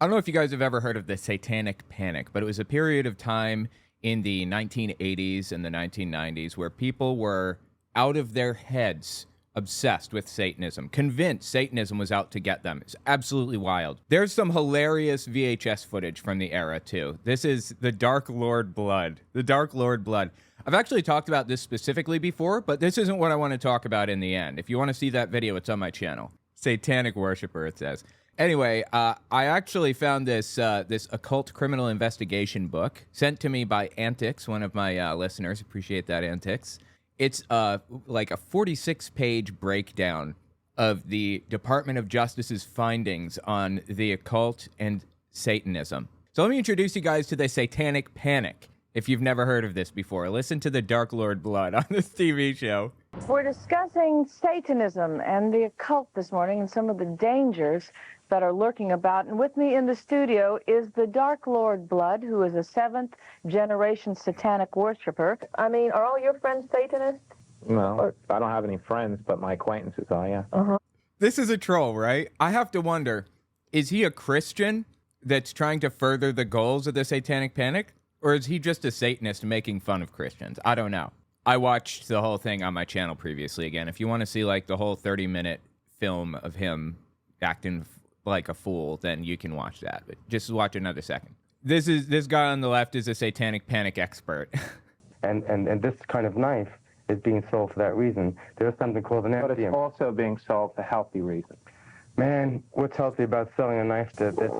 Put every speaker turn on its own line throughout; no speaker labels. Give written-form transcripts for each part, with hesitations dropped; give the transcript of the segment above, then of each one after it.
I don't know if you guys have ever heard of the Satanic Panic, but it was a period of time in the 1980s and the 1990s where people were out of their heads obsessed with Satanism, convinced Satanism was out to get them. It's absolutely wild. There's some hilarious VHS footage from the era, too. This is the Dark Lord Blood. The Dark Lord Blood. I've actually talked about this specifically before, but this isn't what I want to talk about in the end. If you want to see that video, it's on my channel. Satanic worshiper, it says. Anyway, I actually found this occult criminal investigation book sent to me by Antics, one of my listeners. Appreciate that, Antics. It's like a 46-page breakdown of the Department of Justice's findings on the occult and Satanism. So let me introduce you guys to the Satanic Panic. If you've never heard of this before, listen to the Dark Lord Blood on this TV show.
We're discussing Satanism and the occult this morning and some of the dangers that are lurking about. And with me in the studio is the Dark Lord Blood, who is a seventh-generation satanic worshiper. I mean, are all your friends Satanists?
No, I don't have any friends, but my acquaintances are, yeah.
Uh-huh.
This is a troll, right? I have to wonder, is he a Christian that's trying to further the goals of the Satanic Panic? Or is he just a Satanist making fun of Christians? I don't know. I watched the whole thing on my channel previously. Again, if you want to see like the whole 30-minute film of him acting like a fool, then you can watch that. But just watch another second. This guy on the left is a Satanic Panic expert.
and this kind of knife is being sold for that reason. There's something called an
But it's also being sold for healthy reasons.
Man, what's healthy about selling a knife to this?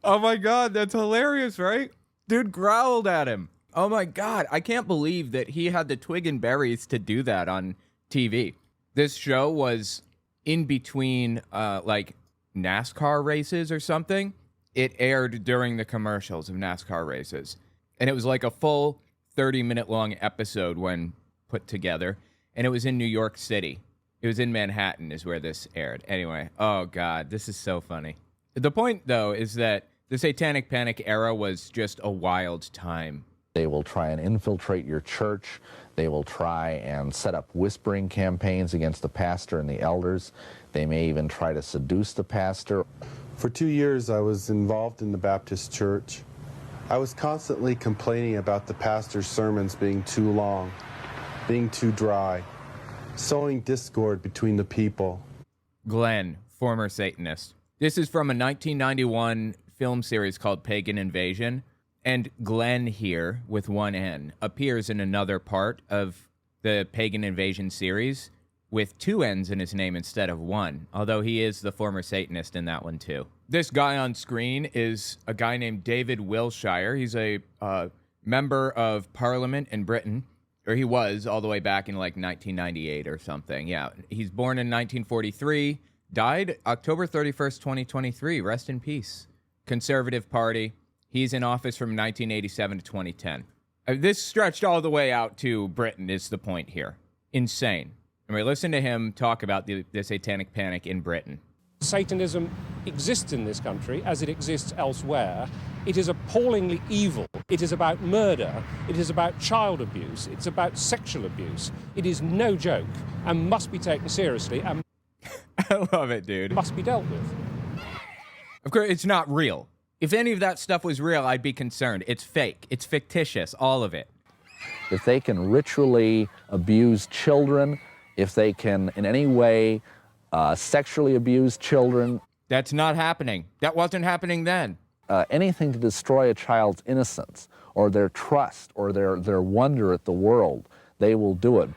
Oh my God, that's hilarious, right? Dude growled at him. Oh my God, I can't believe that he had the twig and berries to do that on TV. This show was in between like NASCAR races or something. It aired during the commercials of NASCAR races. And it was like a full 30-minute long episode when put together. And it was in New York City. It was in Manhattan is where this aired. Anyway, oh God, this is so funny. The point, though, is that the Satanic Panic era was just a wild time.
They will try and infiltrate your church. They will try and set up whispering campaigns against the pastor and the elders. They may even try to seduce the pastor.
For 2 years, I was involved in the Baptist church. I was constantly complaining about the pastor's sermons being too long, being too dry, sowing discord between the people.
Glenn, former Satanist. This is from a 1991 film series called Pagan Invasion, and Glenn here, with one N, appears in another part of the Pagan Invasion series with two N's in his name instead of one, although he is the former Satanist in that one too. This guy on screen is a guy named David Wilshire. He's a member of Parliament in Britain, or he was all the way back in like 1998 or something. Yeah, he's born in 1943. Died October 31st, 2023. Rest in peace. Conservative Party. He's in office from 1987 to 2010. This stretched all the way out to Britain is the point here. Insane. And we listen to him talk about the Satanic Panic in Britain.
Satanism exists in this country as it exists elsewhere. It is appallingly evil. It is about murder. It is about child abuse. It's about sexual abuse. It is no joke and must be taken seriously and
I love it, dude.
must be dealt with.
Of course, it's not real. If any of that stuff was real, I'd be concerned. It's fake. It's fictitious, all of it.
If they can ritually abuse children, if they can in any way sexually abuse children.
That's not happening. That wasn't happening then.
Anything to destroy a child's innocence or their trust or their wonder at the world, they will do it.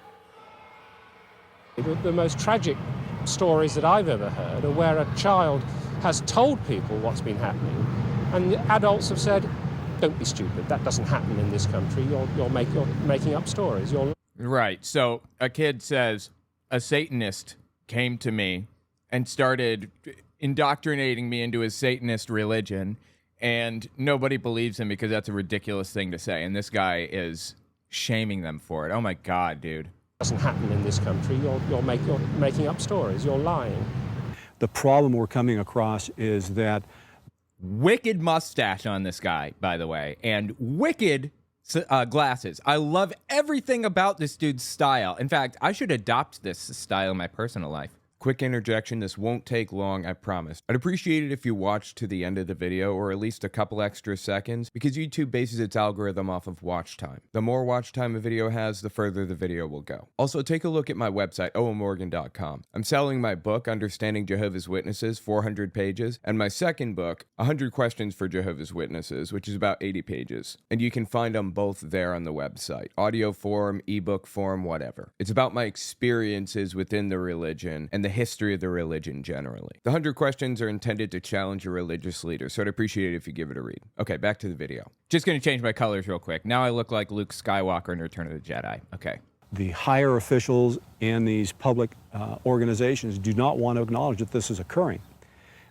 The most tragic stories that I've ever heard are where a child has told people what's been happening, and the adults have said, don't be stupid, that doesn't happen in this country, you're making up stories.
Right, so a kid says, a Satanist came to me and started indoctrinating me into his Satanist religion, and nobody believes him because that's a ridiculous thing to say, and this guy is shaming them for it. Oh my God, dude.
Doesn't happen in this country, you're making up stories, you're lying.
The problem we're coming across is that
wicked mustache on this guy, by the way, and wicked glasses. I love everything about this dude's style. In fact, I should adopt this style in my personal life. Quick interjection, this won't take long, I promise. I'd appreciate it if you watched to the end of the video, or at least a couple extra seconds, because YouTube bases its algorithm off of watch time. The more watch time a video has, the further the video will go. Also, take a look at my website, owenmorgan.com. I'm selling my book, Understanding Jehovah's Witnesses, 400 pages, and my second book, 100 Questions for Jehovah's Witnesses, which is about 80 pages. And you can find them both there on the website. Audio form, ebook form, whatever. It's about my experiences within the religion and the history of the religion generally. The 100 questions are intended to challenge your religious leader, so I'd appreciate it if you give it a read. Okay, back to the video. Just going to change my colors real quick. Now I look like Luke Skywalker in Return of the Jedi. Okay.
The higher officials in these public organizations do not want to acknowledge that this is occurring.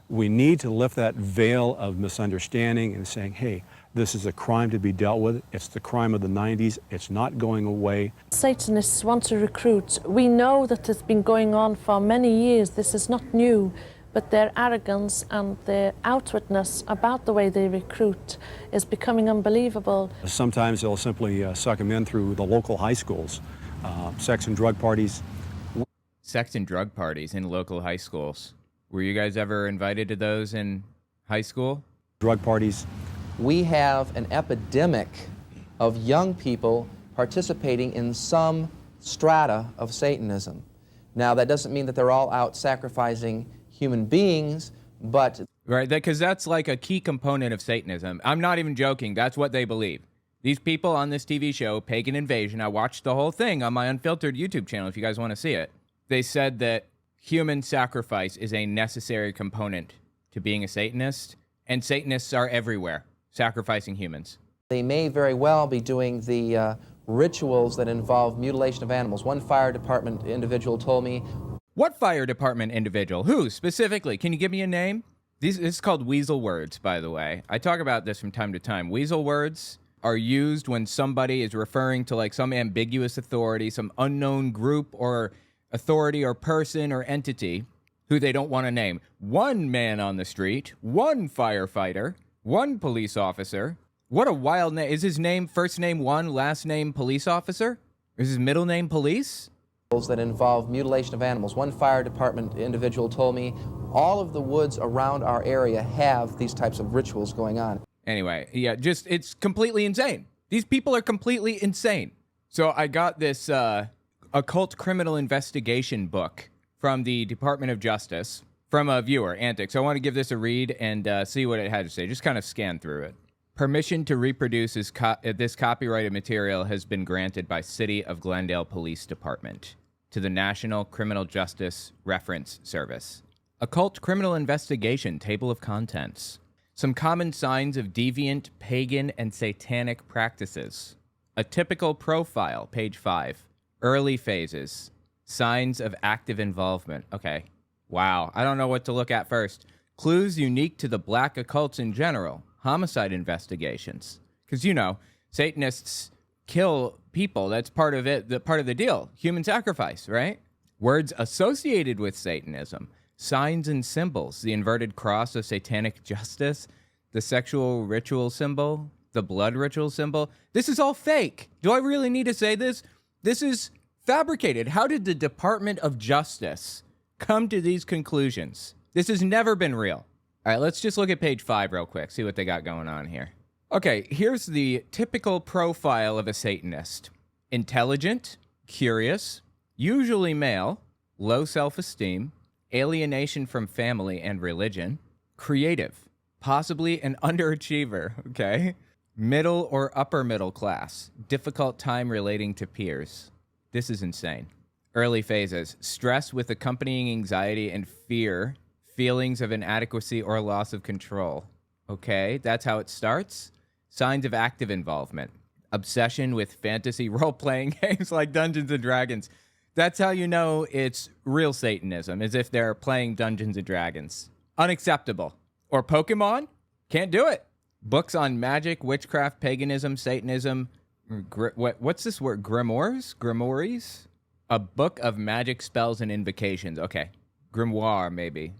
We need to lift that veil of misunderstanding and saying, hey, this is a crime to be dealt with. It's the crime of the 90s. It's not going away.
Satanists want to recruit. We know that it's been going on for many years. This is not new, but their arrogance and their outwardness about the way they recruit is becoming unbelievable.
Sometimes they'll simply suck them in through the local high schools, sex and drug parties.
Sex and drug parties in local high schools. Were you guys ever invited to those in high school?
Drug parties.
We have an epidemic of young people participating in some strata of Satanism. Now, that doesn't mean that they're all out sacrificing human beings, but...
Right, because that's like a key component of Satanism. I'm not even joking. That's what they believe. These people on this TV show, Pagan Invasion, I watched the whole thing on my Unfiltered YouTube channel if you guys want to see it. They said that human sacrifice is a necessary component to being a Satanist, and Satanists are everywhere, sacrificing humans.
They may very well be doing the rituals that involve mutilation of animals. One fire department individual told me...
What fire department individual? Who, specifically? Can you give me a name? This is called weasel words, by the way. I talk about this from time to time. Weasel words are used when somebody is referring to like some ambiguous authority, some unknown group or authority or person or entity who they don't want to name. One man on the street, one firefighter, one police officer. What a wild name. Is his name, first name one, last name police officer? Is his middle name police?
That involve mutilation of animals. One fire department individual told me all of the woods around our area have these types of rituals going on.
Anyway, yeah, just, it's completely insane. These people are completely insane. So I got this occult criminal investigation book from the Department of Justice from a viewer, Antic. So I want to give this a read and see what it had to say. Just kind of scan through it. Permission to reproduce this copyrighted material has been granted by City of Glendale Police Department to the National Criminal Justice Reference Service. Occult criminal investigation table of contents. Some common signs of deviant, pagan, and satanic practices. A typical profile, page 5. Early phases. Signs of active involvement. Okay. Wow. I don't know what to look at first. Clues unique to the black occults in general. Homicide investigations. Because, you know, Satanists kill people. That's part of it, part of the deal. Human sacrifice, right? Words associated with Satanism. Signs and symbols. The inverted cross of satanic justice. The sexual ritual symbol. The blood ritual symbol. This is all fake. Do I really need to say this? This is fabricated. How did the Department of Justice come to these conclusions? This has never been real. All right, let's just look at page 5 real quick, see what they got going on here. Okay, here's the typical profile of a Satanist. Intelligent, curious, usually male, low self-esteem, alienation from family and religion, creative, possibly an underachiever, okay? Middle or upper middle class, difficult time relating to peers. This is insane. Early phases, stress with accompanying anxiety and fear, feelings of inadequacy or loss of control. Okay, that's how it starts. Signs of active involvement. Obsession with fantasy role-playing games like Dungeons & Dragons. That's how you know it's real Satanism, as if they're playing Dungeons & Dragons. Unacceptable. Or Pokemon? Can't do it. Books on magic, witchcraft, paganism, Satanism. What's this word? Grimoires? Grimoires? A book of magic spells and invocations. Okay. Grimoire, maybe.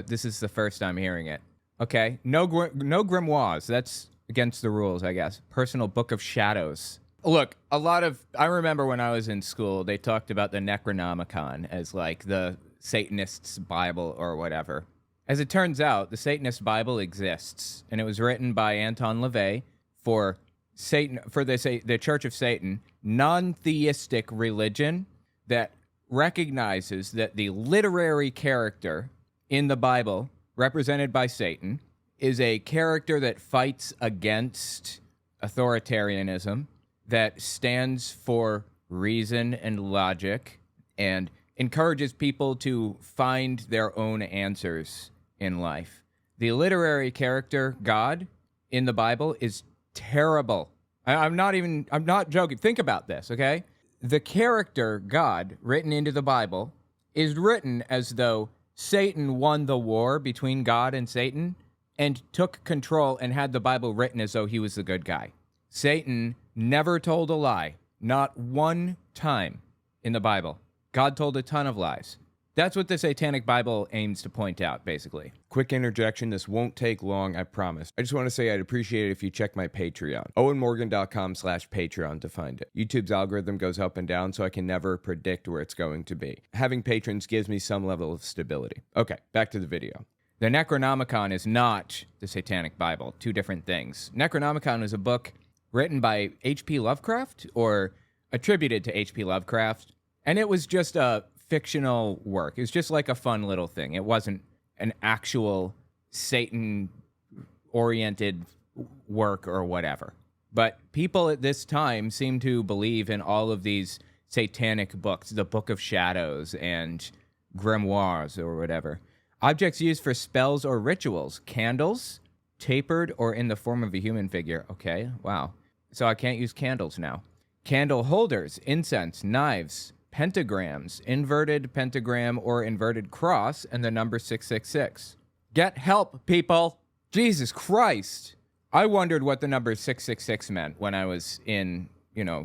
This is the first time hearing it. Okay. No grimoires. That's against the rules, I guess. Personal book of shadows. Look, I remember when I was in school, they talked about the Necronomicon as like the Satanists' Bible or whatever. As it turns out, the Satanist Bible exists, and it was written by Anton LaVey for the Church of Satan, non-theistic religion that recognizes that the literary character in the Bible, represented by Satan, is a character that fights against authoritarianism, that stands for reason and logic, and encourages people to find their own answers in life. The literary character, God, in the Bible is terrible. I'm not joking. Think about this, okay? The character, God, written into the Bible, is written as though Satan won the war between God and Satan and took control and had the Bible written as though he was the good guy. Satan never told a lie, not one time in the Bible. God told a ton of lies. That's what the Satanic Bible aims to point out, basically.
Quick interjection. This won't take long, I promise. I just want to say I'd appreciate it if you check my Patreon. OwenMorgan.com/Patreon to find it. YouTube's algorithm goes up and down, so I can never predict where it's going to be. Having patrons gives me some level of stability. Okay, back to the video.
The Necronomicon is not the Satanic Bible. Two different things. Necronomicon is a book written by H.P. Lovecraft, or attributed to H.P. Lovecraft, and it was just a fictional work. It was just like a fun little thing. It wasn't an actual Satan-oriented work or whatever. But people at this time seem to believe in all of these satanic books, the Book of Shadows and grimoires or whatever. Objects used for spells or rituals. Candles, tapered or in the form of a human figure. Okay, wow. So I can't use candles now. Candle holders, incense, knives, pentagrams, inverted pentagram or inverted cross, and the number 666. Get help, people! Jesus Christ! I wondered what the number 666 meant when I was in,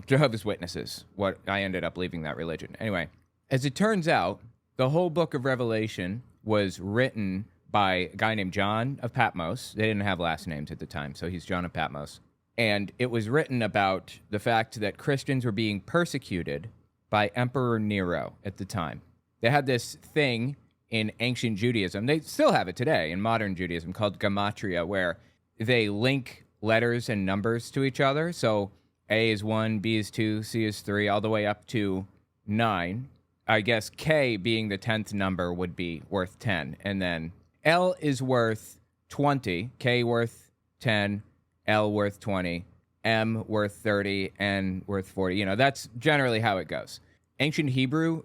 Jehovah's Witnesses. What I ended up leaving that religion. Anyway, as it turns out, the whole book of Revelation was written by a guy named John of Patmos. They didn't have last names at the time, so he's John of Patmos. And it was written about the fact that Christians were being persecuted by Emperor Nero at the time. They had this thing in ancient Judaism. They still have it today in modern Judaism called gematria, where they link letters and numbers to each other. So A is 1, B is 2, C is 3, all the way up to 9. I guess K being the 10th number would be worth 10. And then L is worth 20, K worth 10, L worth 20, M worth 30, N worth 40. That's generally how it goes. Ancient Hebrew,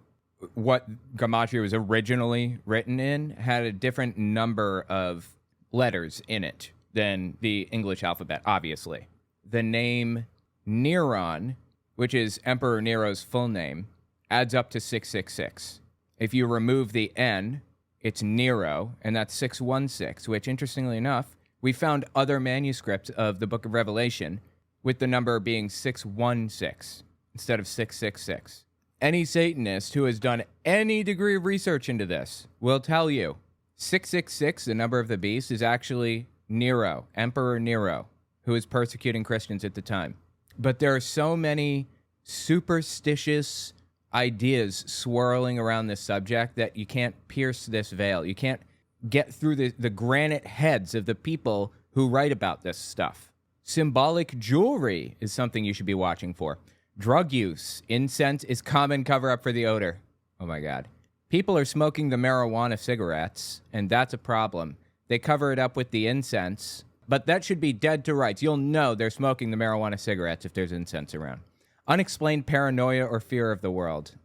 what gematria was originally written in, had a different number of letters in it than the English alphabet, obviously. The name Neron, which is Emperor Nero's full name, adds up to 666. If you remove the N, it's Nero, and that's 616, which, interestingly enough, we found other manuscripts of the Book of Revelation with the number being 616 instead of 666. Any Satanist who has done any degree of research into this will tell you 666, the number of the beast, is actually Nero, Emperor Nero, who was persecuting Christians at the time. But there are so many superstitious ideas swirling around this subject that you can't pierce this veil. You can't get through the granite heads of the people who write about this stuff. Symbolic jewelry is something you should be watching for. Drug use. Incense is common cover-up for the odor. Oh my God. People are smoking the marijuana cigarettes, and that's a problem. They cover it up with the incense, but that should be dead to rights. You'll know they're smoking the marijuana cigarettes if there's incense around. Unexplained paranoia or fear of the world.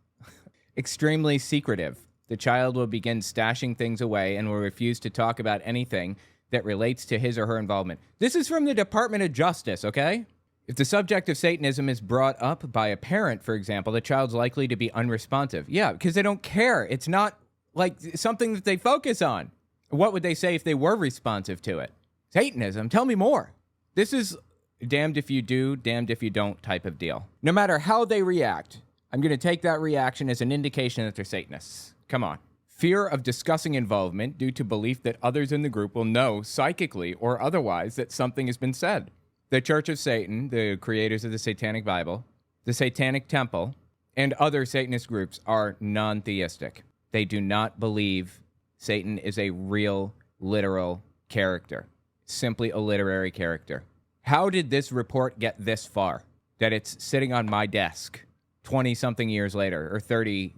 Extremely secretive. The child will begin stashing things away and will refuse to talk about anything that relates to his or her involvement. This is from the Department of Justice, okay? If the subject of Satanism is brought up by a parent, for example, the child's likely to be unresponsive. Yeah, because they don't care. It's not like something that they focus on. What would they say if they were responsive to it? Satanism? Tell me more. This is damned if you do, damned if you don't type of deal. No matter how they react, I'm going to take that reaction as an indication that they're Satanists. Come on. Fear of discussing involvement due to belief that others in the group will know psychically or otherwise that something has been said. the Church of Satan, the creators of the Satanic Bible, the Satanic Temple, and other Satanist groups are non-theistic. They do not believe Satan is a real, literal character, simply a literary character. How did this report get this far? That it's sitting on my desk 20-something years later, or 30,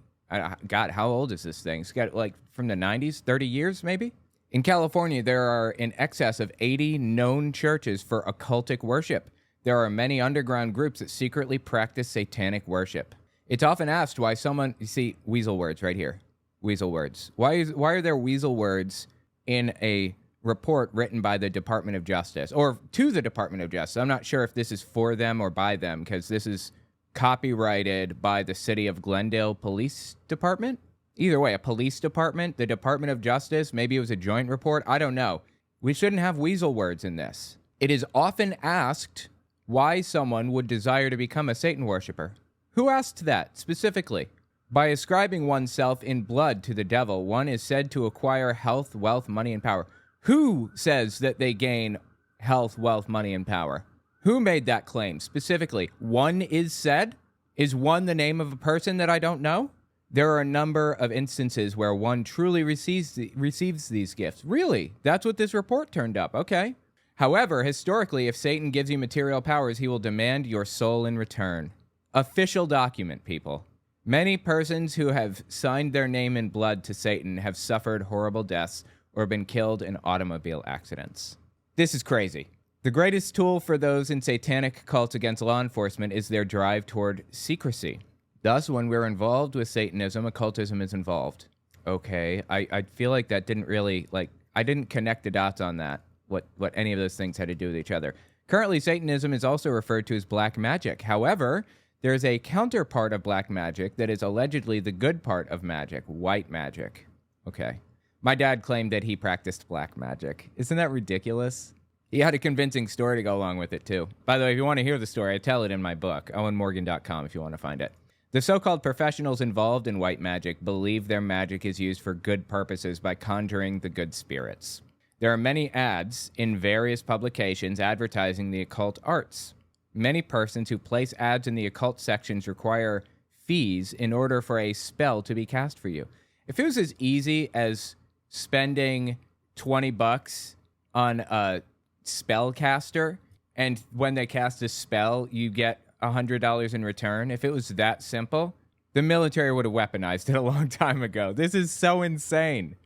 God, how old is this thing? It's got like from the 90s, 30 years maybe? In California, there are in excess of 80 known churches for occultic worship. There are many underground groups that secretly practice satanic worship. It's often asked why someone, you see, weasel words right here. Weasel words. Why are there weasel words in a report written by the Department of Justice, or to the Department of Justice? I'm not sure if this is for them or by them, because this is copyrighted by the City of Glendale Police Department. Either way, a police department, the Department of Justice, maybe it was a joint report, I don't know. We shouldn't have weasel words in this. It is often asked why someone would desire to become a Satan worshiper. Who asked that specifically? By ascribing oneself in blood to the devil, one is said to acquire health, wealth, money, and power. Who says that they gain health, wealth, money, and power? Who made that claim specifically? One is said? Is one the name of a person that I don't know? There are a number of instances where one truly receives these gifts. Really? That's what this report turned up. Okay. However, historically, if Satan gives you material powers, he will demand your soul in return. Official document, people. Many persons who have signed their name in blood to Satan have suffered horrible deaths or been killed in automobile accidents. This is crazy. The greatest tool for those in satanic cults against law enforcement is their drive toward secrecy. Thus, when we're involved with Satanism, occultism is involved. Okay, I feel like that didn't really, I didn't connect the dots on that, what any of those things had to do with each other. Currently, Satanism is also referred to as black magic. However, there's a counterpart of black magic that is allegedly the good part of magic, white magic. Okay. My dad claimed that he practiced black magic. Isn't that ridiculous? He had a convincing story to go along with it, too. By the way, if you want to hear the story, I tell it in my book, owenmorgan.com, if you want to find it. The so-called professionals involved in white magic believe their magic is used for good purposes by conjuring the good spirits. There are many ads in various publications advertising the occult arts. Many persons who place ads in the occult sections require fees in order for a spell to be cast for you. If it was as easy as spending $20 on a spellcaster, and when they cast a spell, you get $100 in return, if it was that simple, the military would have weaponized it a long time ago. This is so insane.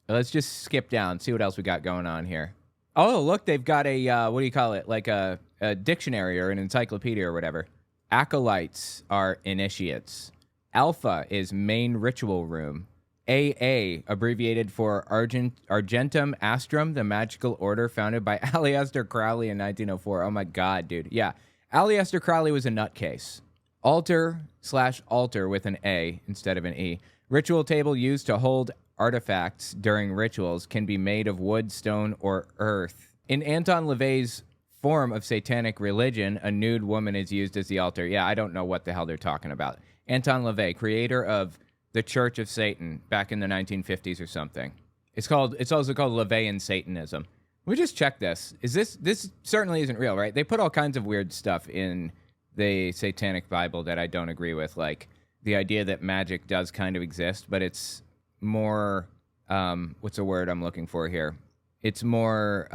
Let's just skip down, see what else we got going on here. Oh, look, they've got a, what do you call it? Like a dictionary or an encyclopedia or whatever. Acolytes are initiates. Alpha is main ritual room. AA, abbreviated for Argentum Astrum, the magical order founded by Aleister Crowley in 1904. Oh my God, dude. Yeah. Aleister Crowley was a nutcase. Altar/altar with an A instead of an E. Ritual table used to hold artifacts during rituals can be made of wood, stone, or earth. In Anton LaVey's form of satanic religion, a nude woman is used as the altar. Yeah, I don't know what the hell they're talking about. Anton LaVey, creator of the Church of Satan back in the 1950s or something. It's also called LaVeyan Satanism. We just check this. This certainly isn't real, right? They put all kinds of weird stuff in the Satanic Bible that I don't agree with, like the idea that magic does kind of exist, but it's more, what's the word I'm looking for here? It's more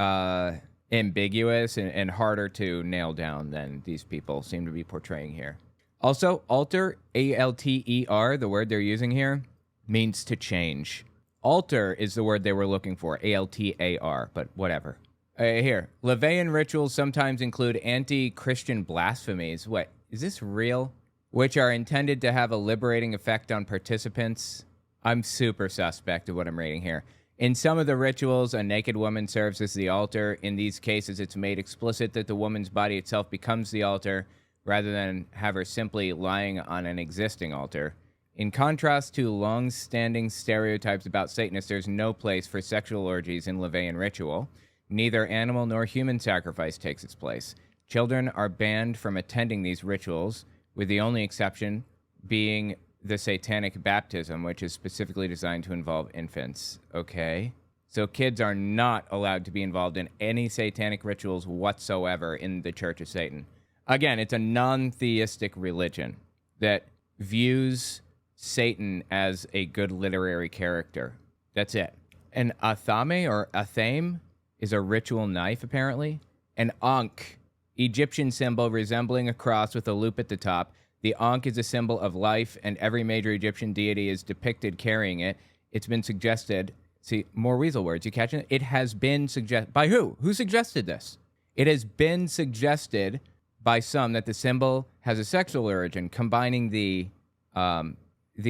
ambiguous and harder to nail down than these people seem to be portraying here. Also, alter, A-L-T-E-R, the word they're using here, means to change. Altar is the word they were looking for, A-L-T-A-R, but whatever. Here, LaVeyan rituals sometimes include anti-Christian blasphemies. What, is this real? Which are intended to have a liberating effect on participants. I'm super suspect of what I'm reading here. In some of the rituals, a naked woman serves as the altar. In these cases, it's made explicit that the woman's body itself becomes the altar, rather than have her simply lying on an existing altar. In contrast to long-standing stereotypes about Satanists, there's no place for sexual orgies in LaVeyan ritual. Neither animal nor human sacrifice takes its place. Children are banned from attending these rituals, with the only exception being the satanic baptism, which is specifically designed to involve infants. Okay. So kids are not allowed to be involved in any satanic rituals whatsoever in the Church of Satan. Again, it's a non-theistic religion that views Satan as a good literary character. That's it. An athame or athame is a ritual knife, apparently. An ankh, Egyptian symbol resembling a cross with a loop at the top. The ankh is a symbol of life, and every major Egyptian deity is depicted carrying it. It's been suggested... See, more weasel words. You catching it? It has been suggested... By who? Who suggested this? It has been suggested by some that the symbol has a sexual origin, combining the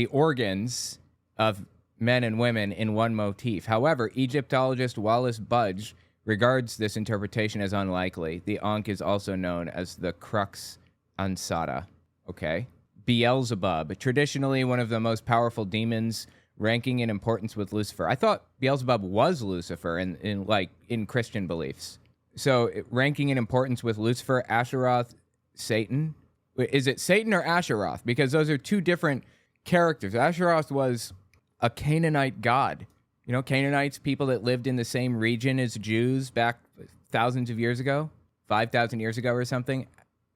organs of men and women in one motif. However, Egyptologist Wallace Budge regards this interpretation as unlikely. The ankh is also known as the crux ansata. Okay. Beelzebub, traditionally one of the most powerful demons, ranking in importance with Lucifer. I thought Beelzebub was Lucifer in Christian beliefs. So ranking in importance with Lucifer, Asheroth, Satan. Is it Satan or Asheroth? Because those are two different characters. Asheroth was a Canaanite god. You know, Canaanites, people that lived in the same region as Jews back thousands of years ago, 5,000 years ago or something.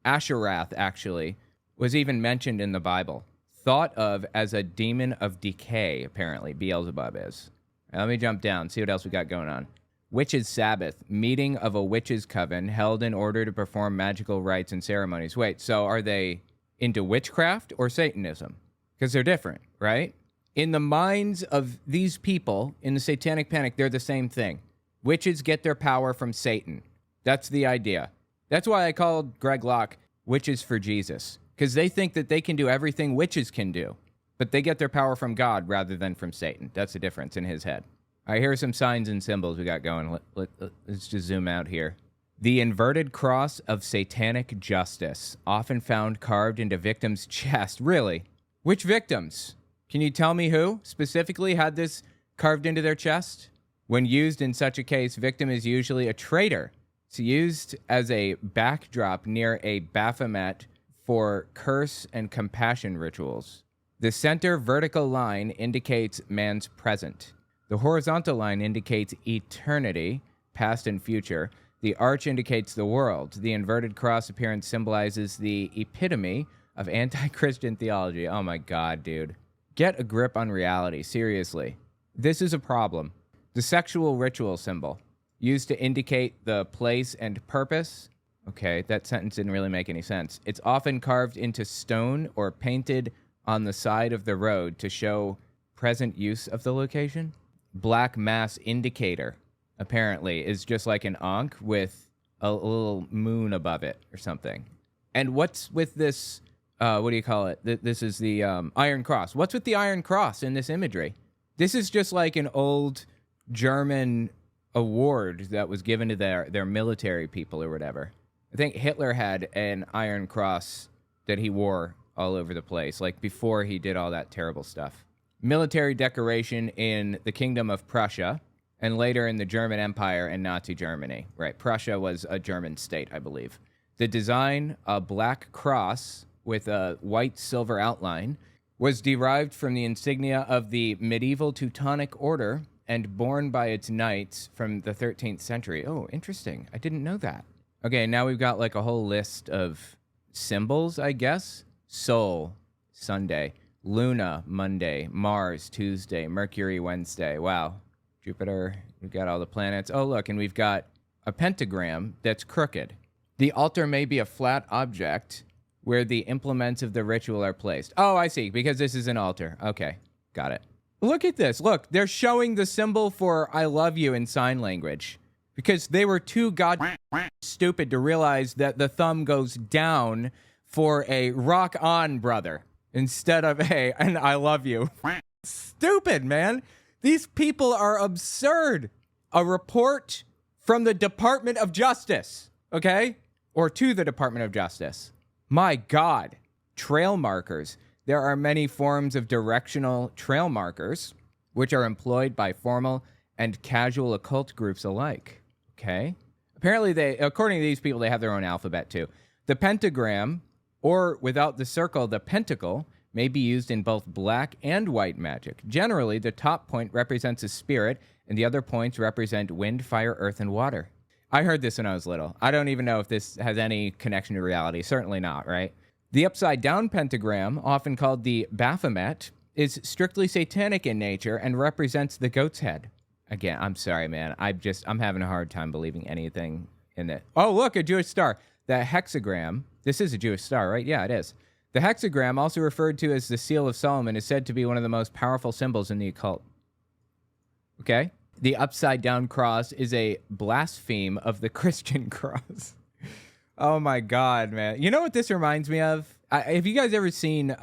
Asheroth, actually, was even mentioned in the Bible. Thought of as a demon of decay, apparently, Beelzebub is. Now, let me jump down, see what else we got going on. Witches' Sabbath, meeting of a witches' coven held in order to perform magical rites and ceremonies. Wait, so are they into witchcraft or Satanism? Because they're different, right? In the minds of these people in the Satanic Panic, they're the same thing. Witches get their power from Satan. That's the idea. That's why I called Greg Locke Witches for Jesus. Because they think that they can do everything witches can do. But they get their power from God rather than from Satan. That's the difference in his head. All right, here are some signs and symbols we got going. Let's just zoom out here. The inverted cross of satanic justice, often found carved into victims' chest. Really? Which victims? Can you tell me who specifically had this carved into their chest? When used in such a case, victim is usually a traitor. It's used as a backdrop near a Baphomet for curse and compassion rituals. The center vertical line indicates man's present. The horizontal line indicates eternity, past and future. The arch indicates the world. The inverted cross appearance symbolizes the epitome of anti-Christian theology. Oh my God, dude. Get a grip on reality, seriously. This is a problem. The sexual ritual symbol, used to indicate the place and purpose. Okay, that sentence didn't really make any sense. It's often carved into stone or painted on the side of the road to show present use of the location. Black mass indicator, apparently, is just like an ankh with a little moon above it or something. And what's with this, what do you call it? This is the Iron Cross. What's with the Iron Cross in this imagery? This is just like an old German award that was given to their military people or whatever. I think Hitler had an Iron Cross that he wore all over the place, like before he did all that terrible stuff. Military decoration in the Kingdom of Prussia, and later in the German Empire and Nazi Germany. Right, Prussia was a German state, I believe. The design, a black cross with a white silver outline, was derived from the insignia of the medieval Teutonic Order and borne by its knights from the 13th century. Oh, interesting. I didn't know that. Okay, now we've got like a whole list of symbols, I guess. Sol, Sunday. Luna, Monday. Mars, Tuesday. Mercury, Wednesday. Wow. Jupiter, we've got all the planets. Oh, look, and we've got a pentagram that's crooked. The altar may be a flat object where the implements of the ritual are placed. Oh, I see, because this is an altar. Okay, got it. Look at this. Look, they're showing the symbol for I love you in sign language because they were too stupid to realize that the thumb goes down for a rock on, brother, instead of a and I love you. Stupid, man. These people are absurd. A report from the Department of Justice, okay? Or to the Department of Justice. My God. Trail markers. There are many forms of directional trail markers, which are employed by formal and casual occult groups alike. Okay? Apparently, according to these people, they have their own alphabet too. The pentagram, or without the circle, the pentacle, may be used in both black and white magic. Generally, the top point represents a spirit, and the other points represent wind, fire, earth, and water. I heard this when I was little. I don't even know if this has any connection to reality. Certainly not, right? The upside-down pentagram, often called the Baphomet, is strictly satanic in nature and represents the goat's head. Again, I'm sorry, man. I'm having a hard time believing anything in it. Oh, look, a Jewish star. The hexagram, this is a Jewish star, right? Yeah, it is. The hexagram, also referred to as the Seal of Solomon, is said to be one of the most powerful symbols in the occult. Okay? The upside-down cross is a blaspheme of the Christian cross. Oh, my God, man. You know what this reminds me of? Have you guys ever seen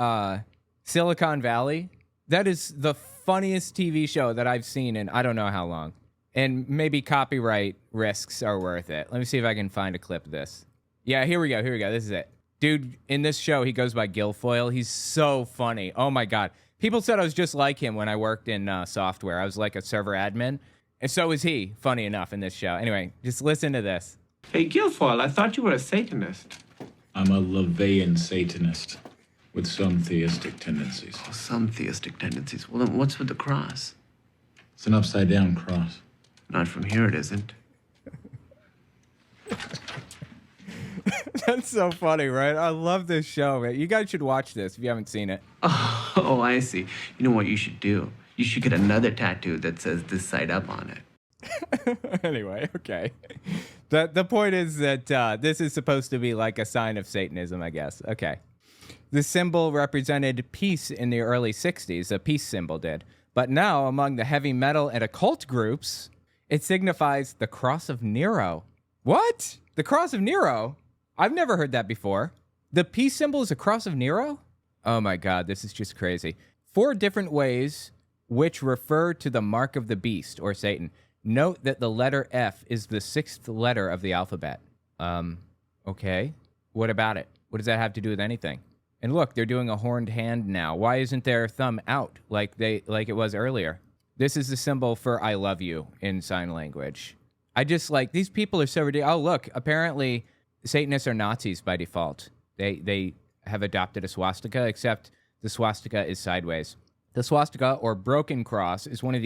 Silicon Valley? That is the funniest TV show that I've seen in I don't know how long. And maybe copyright risks are worth it. Let me see if I can find a clip of this. Yeah, here we go. This is it. Dude, in this show, he goes by Guilfoyle. He's so funny. Oh, my God. People said I was just like him when I worked in software. I was like a server admin. And so is he, funny enough, in this show. Anyway, just listen to this.
Hey, Guilfoyle, I thought you were a Satanist.
I'm a LaVeyan Satanist with some theistic tendencies.
Oh, some theistic tendencies. Well, then what's with the cross?
It's an upside-down cross.
Not from here, it isn't.
That's so funny, right? I love this show, man. You guys should watch this if you haven't seen it.
Oh, I see. You know what you should do? You should get another tattoo that says this side up on it.
Anyway, okay. The point is that this is supposed to be like a sign of Satanism, I guess. Okay. The symbol represented peace in the early 60s. A peace symbol did. But now, among the heavy metal and occult groups, it signifies the cross of Nero. What? The cross of Nero? I've never heard that before. The peace symbol is a cross of Nero? Oh my God, this is just crazy. 4 different ways which refer to the mark of the beast, or Satan. Note that the letter F is the 6th letter of the alphabet. Okay. What about it? What does that have to do with anything? And look, they're doing a horned hand now. Why isn't their thumb out like it was earlier? This is the symbol for I love you in sign language. I just like, these people are so ridiculous. Oh, look, apparently Satanists are Nazis by default. They have adopted a swastika, except the swastika is sideways. The swastika, or broken cross, is one of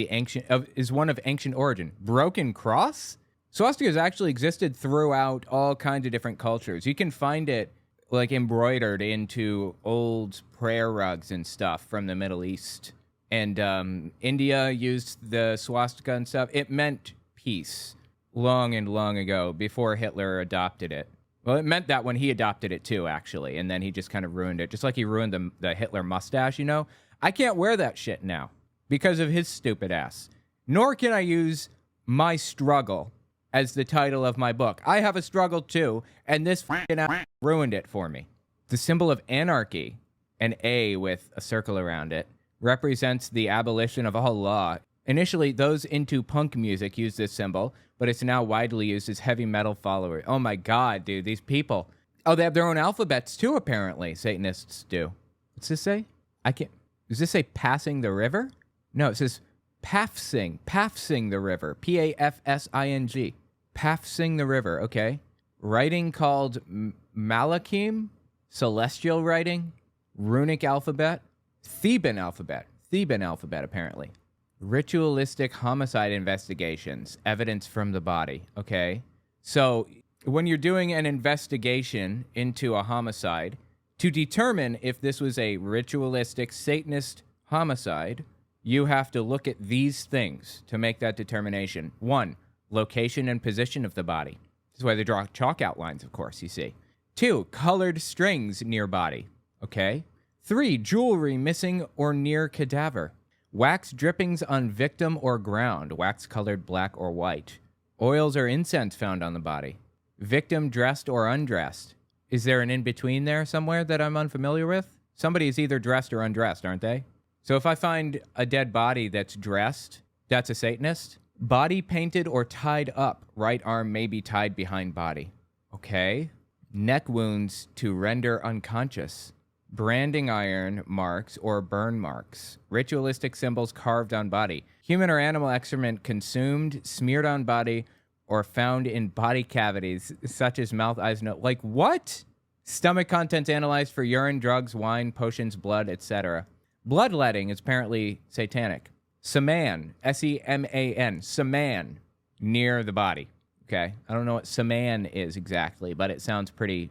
ancient origin. Broken cross? Swastikas actually existed throughout all kinds of different cultures. You can find it like embroidered into old prayer rugs and stuff from the Middle East. And India used the swastika and stuff. It meant peace long and long ago, before Hitler adopted it. Well, it meant that when he adopted it too, actually, and then he just kind of ruined it, just like he ruined the Hitler mustache, you know? I can't wear that shit now because of his stupid ass. Nor can I use my struggle as the title of my book. I have a struggle too, and this fucking ass ruined it for me. The symbol of anarchy, an A with a circle around it, represents the abolition of all law. Initially, those into punk music used this symbol, but it's now widely used as heavy metal followers. Oh my God, dude, these people. Oh, they have their own alphabets too, apparently. Satanists do. What's this say? I can't. Does this say passing the river? No, it says Pafsing. Pafsing the river. P-A-F-S-I-N-G. Pafsing the river, okay. Writing called Malachim. Celestial writing. Runic alphabet. Theban alphabet. Theban alphabet, apparently. Ritualistic homicide investigations. Evidence from the body, okay. So when you're doing an investigation into a homicide, to determine if this was a ritualistic Satanist homicide, you have to look at these things to make that determination. 1, location and position of the body. This is why they draw chalk outlines, of course, you see. 2, colored strings near body, okay? 3, jewelry missing or near cadaver. Wax drippings on victim or ground, wax colored black or white. Oils or incense found on the body. Victim dressed or undressed. Is there an in-between there somewhere that I'm unfamiliar with? Somebody is either dressed or undressed, aren't they? So if I find a dead body that's dressed, that's a Satanist. Body painted or tied up. Right arm may be tied behind body. Okay. Neck wounds to render unconscious. Branding iron marks or burn marks. Ritualistic symbols carved on body. Human or animal excrement consumed, smeared on body, or found in body cavities, such as mouth, eyes, nose. Like, what? Stomach contents analyzed for urine, drugs, wine, potions, blood, etc. Bloodletting is apparently satanic. Saman, S-E-M-A-N, Saman, near the body. Okay, I don't know what Saman is exactly, but it sounds pretty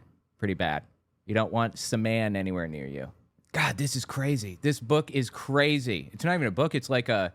bad. You don't want Saman anywhere near you. God, this is crazy. This book is crazy. It's not even a book. It's like a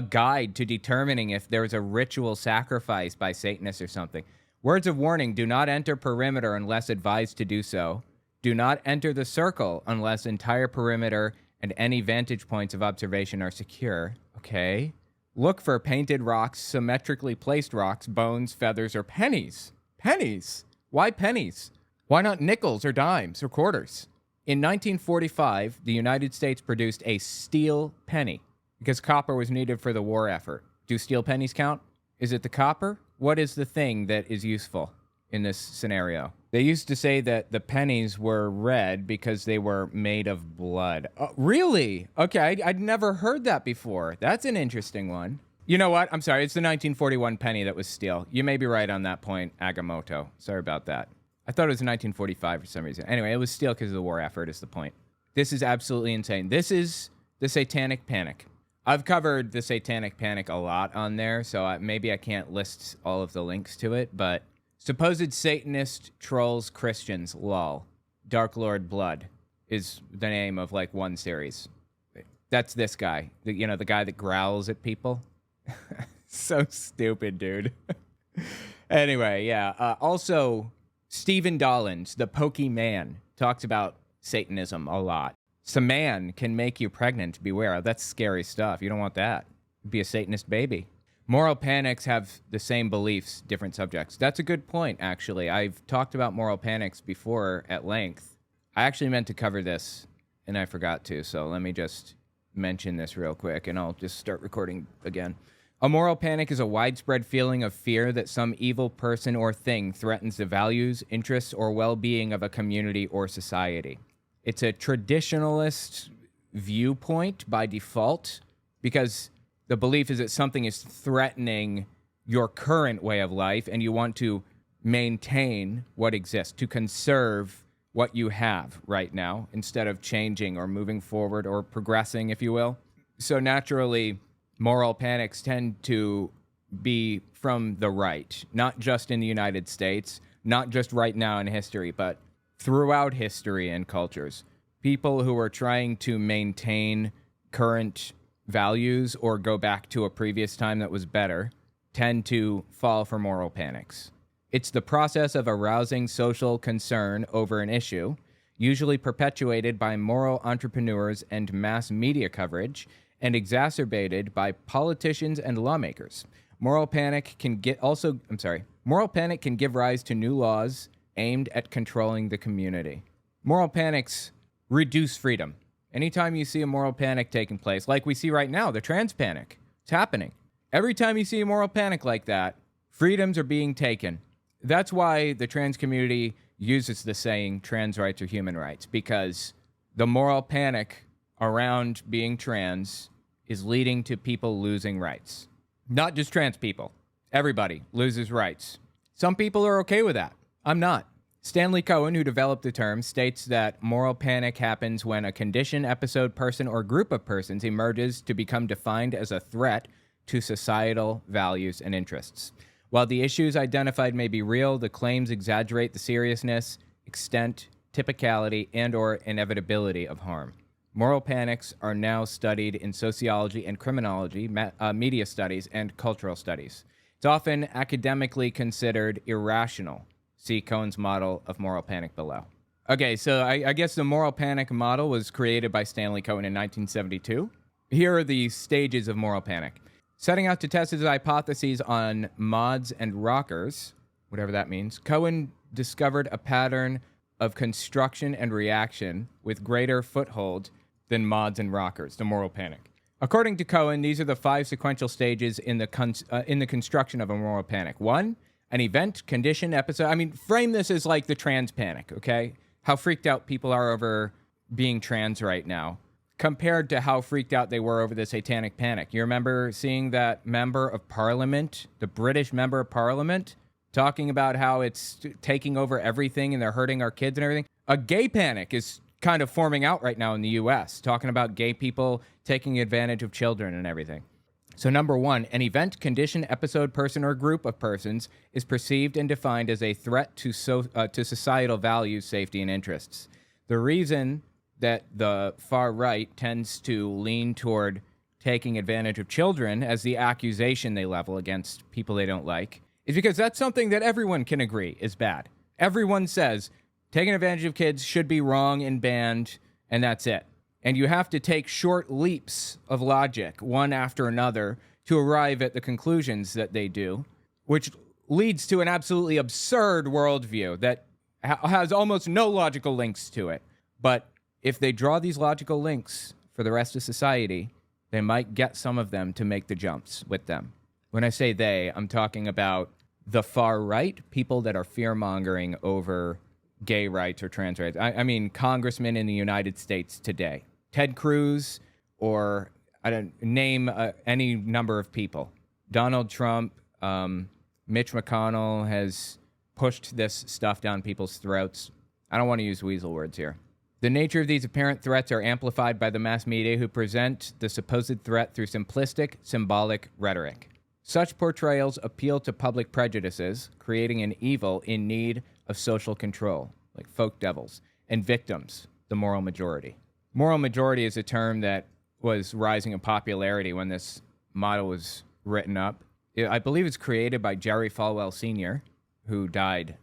guide to determining if there's a ritual sacrifice by Satanists or something. Words of warning: do not enter perimeter unless advised to do so. Do not enter the circle unless entire perimeter and any vantage points of observation are secure. Okay. Look for painted rocks, symmetrically placed rocks, bones, feathers, or pennies. Pennies? Why pennies? Why not nickels or dimes or quarters? In 1945, the United States produced a steel penny because copper was needed for the war effort. Do steel pennies count? Is it the copper? What is the thing that is useful in this scenario? They used to say that the pennies were red because they were made of blood. Oh, really? Okay, I'd never heard that before. That's an interesting one. You know what? I'm sorry. It's the 1941 penny that was steel. You may be right on that point, Agamotto. Sorry about that. I thought it was 1945 for some reason. Anyway, it was steel because of the war effort is the point. This is absolutely insane. This is the Satanic Panic. I've covered the Satanic Panic a lot on there, so maybe I can't list all of the links to it, but supposed Satanist trolls Christians, lol. Dark Lord Blood is the name of like one series. That's this guy, the guy that growls at people. So stupid, dude. Anyway, yeah. Also, Stephen Dollins, the Pokemon, talks about Satanism a lot. Some man can make you pregnant. Beware. That's scary stuff. You don't want that. Be a Satanist baby. Moral panics have the same beliefs, different subjects. That's a good point, actually. I've talked about moral panics before at length. I actually meant to cover this, and I forgot to, so let me just mention this real quick, and I'll just start recording again. A moral panic is a widespread feeling of fear that some evil person or thing threatens the values, interests, or well-being of a community or society. It's a traditionalist viewpoint by default because the belief is that something is threatening your current way of life and you want to maintain what exists, to conserve what you have right now instead of changing or moving forward or progressing, if you will. So naturally, moral panics tend to be from the right, not just in the United States, not just right now in history, but throughout history and cultures. People who are trying to maintain current values or go back to a previous time that was better tend to fall for moral panics. It's the process of arousing social concern over an issue, usually perpetuated by moral entrepreneurs and mass media coverage, and exacerbated by politicians and lawmakers. Moral panic can give rise to new laws aimed at controlling the community. Moral panics reduce freedom. Anytime you see a moral panic taking place, like we see right now, the trans panic, it's happening. Every time you see a moral panic like that, freedoms are being taken. That's why the trans community uses the saying trans rights are human rights, because the moral panic around being trans is leading to people losing rights. Not just trans people. Everybody loses rights. Some people are okay with that. I'm not. Stanley Cohen, who developed the term, states that moral panic happens when a condition, episode, person, or group of persons emerges to become defined as a threat to societal values and interests. While the issues identified may be real, the claims exaggerate the seriousness, extent, typicality, and/or inevitability of harm. Moral panics are now studied in sociology and criminology, media studies, and cultural studies. It's often academically considered irrational. See Cohen's model of moral panic below. Okay, so I guess the moral panic model was created by Stanley Cohen in 1972. Here are the stages of moral panic. Setting out to test his hypotheses on mods and rockers, whatever that means, Cohen discovered a pattern of construction and reaction with greater foothold than mods and rockers, the moral panic. According to Cohen, these are the 5 sequential stages in the construction of a moral panic. 1, an event, condition, episode. Frame this as like the trans panic, okay? How freaked out people are over being trans right now, compared to how freaked out they were over the Satanic Panic. You remember seeing that member of parliament, the British member of parliament, talking about how it's taking over everything and they're hurting our kids and everything? A gay panic is kind of forming out right now in the U.S., talking about gay people taking advantage of children and everything. So number one, an event, condition, episode, person, or group of persons is perceived and defined as a threat to societal values, safety, and interests. The reason that the far right tends to lean toward taking advantage of children as the accusation they level against people they don't like is because that's something that everyone can agree is bad. Everyone says taking advantage of kids should be wrong and banned, and that's it. And you have to take short leaps of logic, one after another, to arrive at the conclusions that they do, which leads to an absolutely absurd worldview that has almost no logical links to it. But if they draw these logical links for the rest of society, they might get some of them to make the jumps with them. When I say they, I'm talking about the far right, people that are fear-mongering over gay rights or trans rights. I mean, congressmen in the United States today. Ted Cruz, or I don't name any number of people. Donald Trump, Mitch McConnell has pushed this stuff down people's throats. I don't want to use weasel words here. The nature of these apparent threats are amplified by the mass media who present the supposed threat through simplistic, symbolic rhetoric. Such portrayals appeal to public prejudices, creating an evil in need of social control, like folk devils, and victims, the moral majority. Moral majority is a term that was rising in popularity when this model was written up. I believe it's created by Jerry Falwell Sr., who died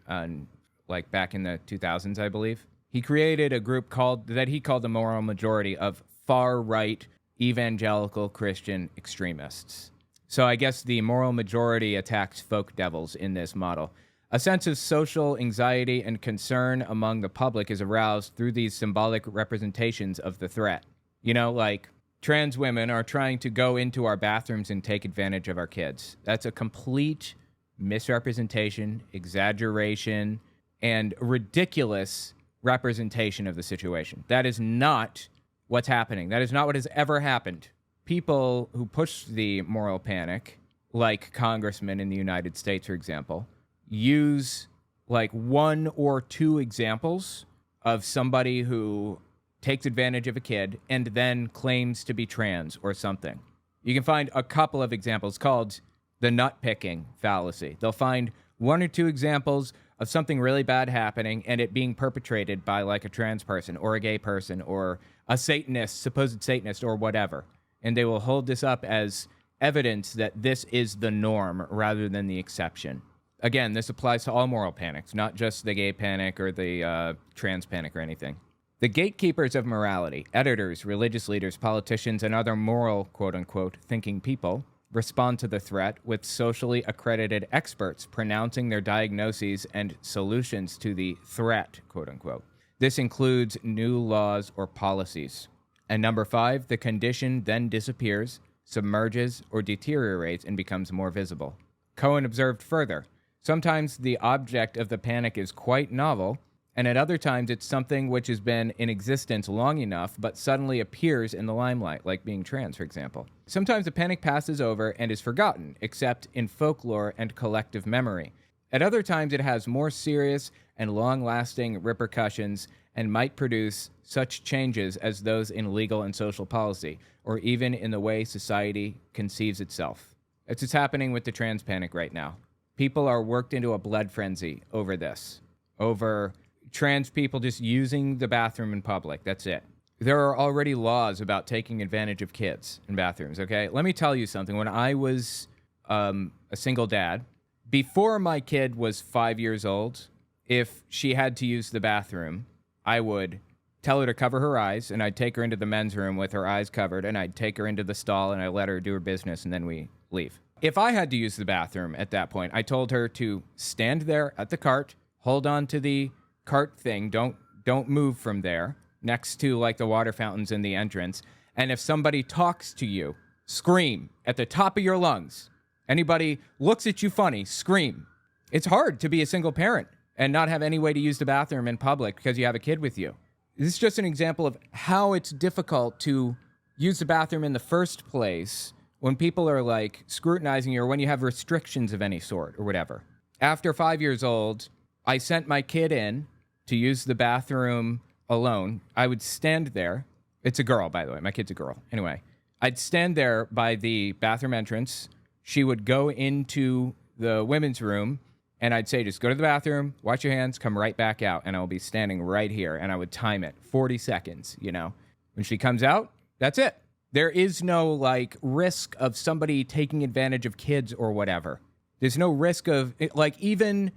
back in the 2000s, I believe. He created a group that he called the moral majority of far-right evangelical Christian extremists. So I guess the moral majority attacks folk devils in this model. A sense of social anxiety and concern among the public is aroused through these symbolic representations of the threat. You know, like trans women are trying to go into our bathrooms and take advantage of our kids. That's a complete misrepresentation, exaggeration, and ridiculous representation of the situation. That is not what's happening. That is not what has ever happened. People who push the moral panic, like congressmen in the United States, for example, use like one or two examples of somebody who takes advantage of a kid and then claims to be trans or something. You can find a couple of examples called the nut-picking fallacy. They'll find one or two examples of something really bad happening and it being perpetrated by like a trans person or a gay person or a Satanist, supposed Satanist or whatever. And they will hold this up as evidence that this is the norm rather than the exception. Again, this applies to all moral panics, not just the gay panic or the trans panic or anything. The gatekeepers of morality, editors, religious leaders, politicians, and other moral, quote-unquote, thinking people, respond to the threat with socially accredited experts pronouncing their diagnoses and solutions to the threat, quote-unquote. This includes new laws or policies. And number 5, the condition then disappears, submerges, or deteriorates and becomes more visible. Cohen observed further, sometimes the object of the panic is quite novel, and at other times it's something which has been in existence long enough but suddenly appears in the limelight, like being trans, for example. Sometimes the panic passes over and is forgotten, except in folklore and collective memory. At other times it has more serious and long-lasting repercussions and might produce such changes as those in legal and social policy, or even in the way society conceives itself. It's what's happening with the trans panic right now. People are worked into a blood frenzy over this, over trans people just using the bathroom in public. That's it. There are already laws about taking advantage of kids in bathrooms, okay? Let me tell you something. When I was a single dad, before my kid was 5 years old, if she had to use the bathroom, I would tell her to cover her eyes, and I'd take her into the men's room with her eyes covered, and I'd take her into the stall, and I'd let her do her business, and then we leave. If I had to use the bathroom at that point, I told her to stand there at the cart, hold on to the cart thing, don't move from there, next to like the water fountains in the entrance, and if somebody talks to you, scream at the top of your lungs. Anybody looks at you funny, scream. It's hard to be a single parent and not have any way to use the bathroom in public because you have a kid with you. This is just an example of how it's difficult to use the bathroom in the first place when people are like scrutinizing you or when you have restrictions of any sort or whatever. After 5 years old, I sent my kid in to use the bathroom alone, I would stand there. It's a girl, by the way. My kid's a girl. Anyway, I'd stand there by the bathroom entrance. She would go into the women's room, and I'd say, just go to the bathroom, wash your hands, come right back out, and I'll be standing right here, and I would time it, 40 seconds, you know. When she comes out, that's it. There is no, like, risk of somebody taking advantage of kids or whatever. There's no risk of, like, even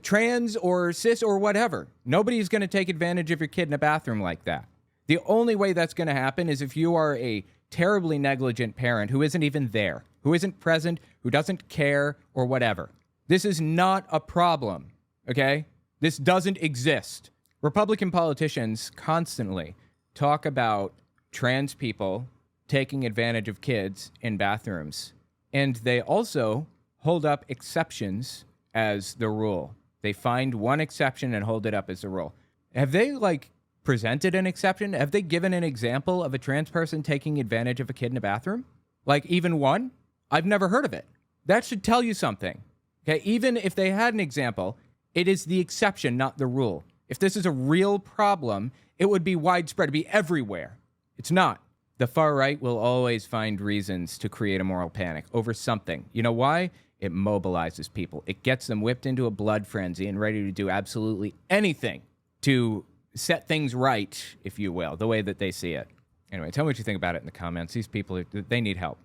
trans or cis or whatever. Nobody's going to take advantage of your kid in a bathroom like that. The only way that's going to happen is if you are a terribly negligent parent who isn't even there, who isn't present, who doesn't care, or whatever. This is not a problem, okay? This doesn't exist. Republican politicians constantly talk about trans people taking advantage of kids in bathrooms, and they also hold up exceptions as the rule. They find one exception and hold it up as the rule. Have they, like, presented an exception? Have they given an example of a trans person taking advantage of a kid in a bathroom? Like, even one? I've never heard of it. That should tell you something. Okay, even if they had an example, it is the exception, not the rule. If this is a real problem, it would be widespread, it'd be everywhere. It's not. The far right will always find reasons to create a moral panic over something. You know why? It mobilizes people. It gets them whipped into a blood frenzy and ready to do absolutely anything to set things right, if you will, the way that they see it. Anyway, tell me what you think about it in the comments. These people, they need help.